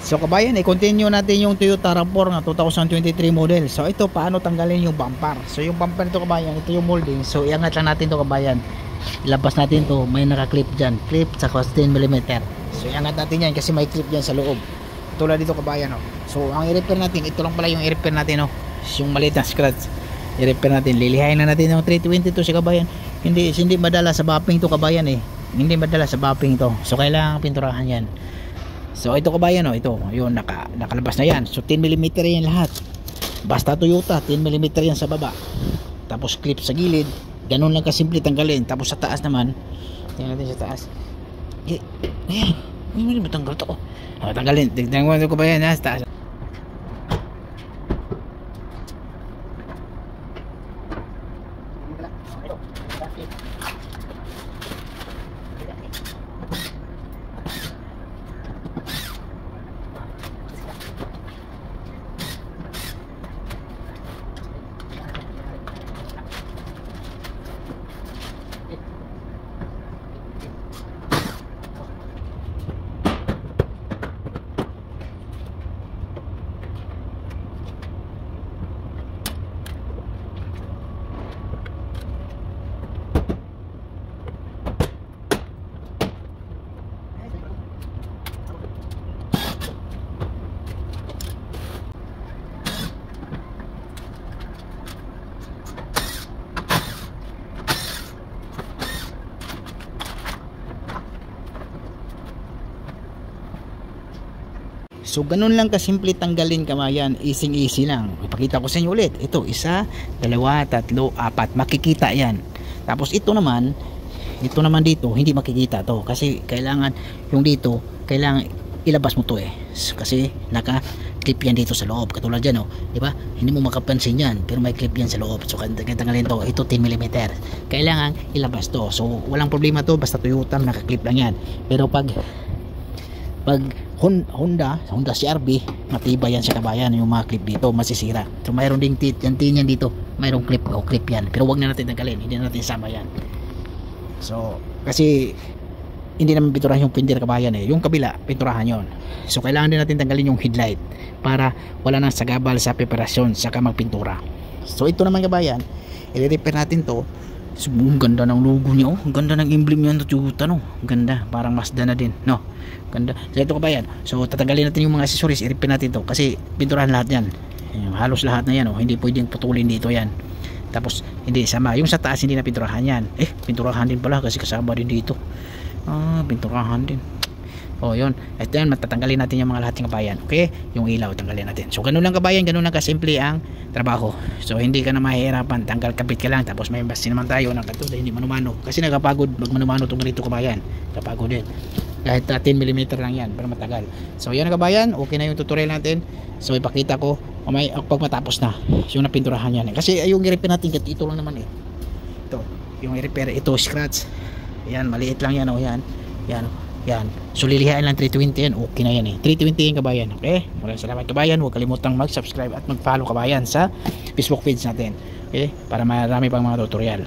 So kabayan, i-continue natin yung Toyota RAV4 nga 2023 model. So ito, paano tanggalin yung bumper. So yung bumper nito kabayan, ito yung molding. So iangat lang natin to kabayan. Ilabas natin to, may naka-clip dyan. Clip sa 10mm. So iangat natin yan kasi may clip dyan sa loob. Tulad dito kabayan, oh. So ang i-repair natin, ito lang pala yung i-repair natin, oh. Yung maliit na scratch. I-repair natin, lilihain na natin yung 322 si kabayan. Hindi madala sa buffing to kabayan eh. Hindi madala sa buffing to. So kailangan pinturahan yan. So ito kabayan, oh, ito, yun, nakalabas na yan. So 10mm yan lahat. Basta Toyota, 10mm yan sa baba. Tapos clip sa gilid. Ganun lang kasimple tanggalin. Tapos sa taas naman, tingnan natin sa taas. Ayan, hindi matanggal to. Tanggalin, tignan mo ito kabayan ha, sa taas. So ganun lang kasimple tanggalin kamayan, easy lang. Ipakita ko sa inyo ulit. Ito, 1, 2, 3, 4, makikita yan. Tapos ito naman dito, hindi makikita to. Kasi kailangan, yung dito, kailangan ilabas mo to eh. Kasi naka-clip yan dito sa loob. Katulad dyan, oh. Diba? Hindi mo makapansin yan, pero may clip yan sa loob. So tanggalin to, ito 10mm. Kailangan ilabas to. So walang problema to, basta Toyota, naka-clip lang yan. Pero pag Honda CR-V, matibay yan sa kabayan, yung mga clip dito masisira. So mayroon ding tin yan dito, mayroong clip yan, pero wag na natin tanggalin, hindi na natin sama yan. So kasi hindi naman pinturahan yung fender kabayan eh, yung kabila pinturahan yon. So kailangan din natin tanggalin yung headlight para wala nang sagabal sa preparasyon saka magpintura. So ito naman kabayan, i-repair natin to. So, ang ganda ng logo niya, oh. Ang ganda ng emblem niya ng Toyota, no. Ganda, parang Mazda na din, no. Ganda. So ito kabayan. So tatanggalin natin yung mga accessories, i-repair natin to kasi pinturahan lahat yan. Halos lahat na yan, oh. Hindi pwedeng putulin dito yan. Tapos hindi sama. Yung sa taas hindi na pinturahan yan. Pinturahan din pala kasi kasama din dito. Pinturahan din. Oh, yun. At yan, matatanggalin natin yung mga lahat ng kabayan. Okay? Yung ilaw, tanggalin natin. So, ganun lang kabayan, ganun lang kasimple ang trabaho. So, hindi ka na mahihirapan. Tanggal kapit ka lang. Tapos may basti naman tayo ng katulad, hindi manumano. Kasi nagapagod, pag manumano itong ganito kabayan. Kapagod din. Kahit 10mm lang yan, pero matagal. So, yun kabayan. Okay na yung tutorial natin. So, ipakita ko pag matapos na. Yung napinturahan yan. Kasi yung i-repair natin, ito lang naman eh. Ito, yung i-repair, ito, scratch. Yan, maliit lang yan. Oh, yan. Yan, oh. Yan. So lilihain lang 320 yan. Okay na yan eh. 320 yan kabayan. Okay? Maraming salamat kabayan. Huwag kalimutang mag-subscribe at mag-follow kabayan sa Facebook page natin. Okay? Para marami pang mga tutorial.